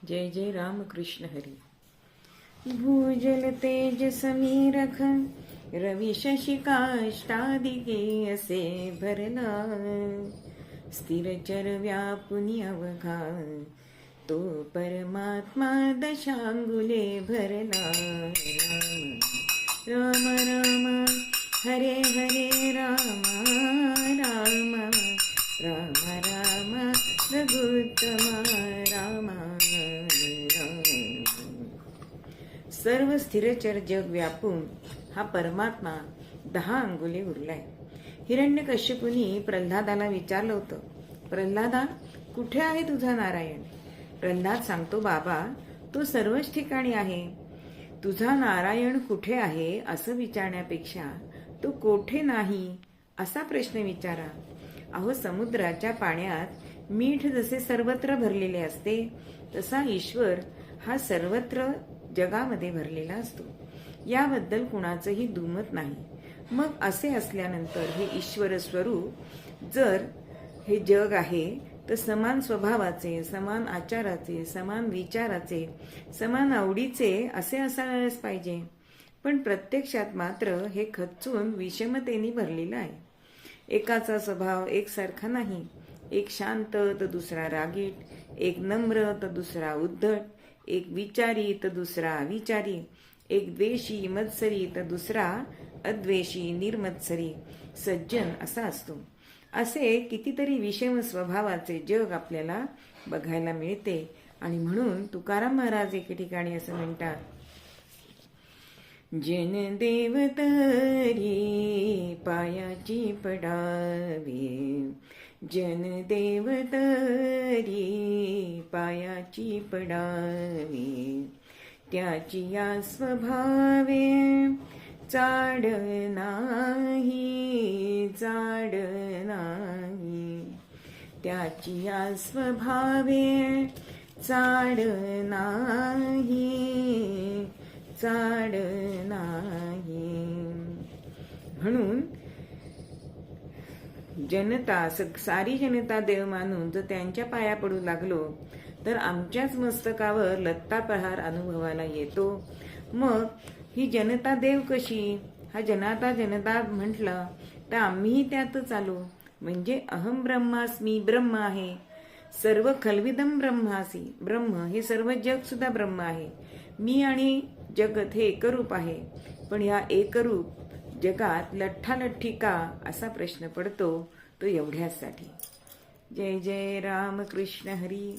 जय जय राम कृष्ण हरी। भूजल तेज समीरख रवि शशि काष्टादिके असे भरला, स्थिरचर व्यापुनी अवघा तो परमात्मा दशांगुले भरला। राम राम हरे हरे राम राम राम राम रघुत्तम राम राम। सर्व स्थिरचर जग व्यापून हा परमात्मा 10 अंगुले उरलाय। हिरण्यकश्यपूनी प्रल्हादाला विचारलं होतं, प्रल्हादा कुठे आहे तुझा नारायण? प्रल्हाद सांगतो, बाबा तो सर्वच ठिकाणी आहे. तुझा नारायण कुठे आहे असं विचारण्यापेक्षा तो कोठे नाही असा प्रश्न विचारा. अहो, समुद्राच्या पाण्यात मीठ जसे सर्वत्र भरलेले असते तसा ईश्वर हा सर्वत्र जगामध्ये भरलेला असतो. याबद्दल कुणाचंही दुमत नाही. मग असे असल्यानंतर हे ईश्वर स्वरूप जर हे जग आहे तर समान स्वभावाचे, समान आचाराचे, समान विचाराचे, समान आवडीचे असे असायलाच पाहिजे. पण प्रत्यक्षात मात्र हे खच्चून विषमतेने भरलेलं आहे. एकाचा स्वभाव एकसारखा नाही. एक शांत तर दुसरा रागीट, एक नम्र तर दुसरा उद्धट, एक विचारी तर दुसरा अविचारी, एक द्वेषी मत्सरी तर दुसरा अद्वेषी निर्मत्सरी सज्जन असा असतो. असे कितीतरी विषम स्वभावाचे जग आपल्याला बघायला मिळते. आणि म्हणून तुकाराम महाराज एके ठिकाणी असं म्हणतात, जन देव तरी पायाची पडावे, जन देव तरी पायाची पडावे, त्याची या स्वभावे चाड नाही, चाड नाही, त्याची या स्वभावे चाड नाही, चाड नाही. म्हणून जनता, सारी जनता देव मानून जर त्यांच्या पाया पडू लागलो तर आमच्याच मस्तकावर लत्ता प्रहार अनुभवाला येतो. मग ही जनता देव कशी? हा जनता जनता म्हटलं तर आम्हीही त्यातच आलो. म्हणजे अहम ब्रह्मास्मी, ब्रह्म आहे. सर्व खलविदम ब्रह्मासी, ब्रह्म हे सर्व जग सुद्धा ब्रह्म आहे. मी आणि जगत हे एकरूप आहे. पण या एकरूप जगात लठ्ठालठ्ठी का असा प्रश्न पडतो तो एवढ्यासाठी. जय जय राम कृष्ण हरी.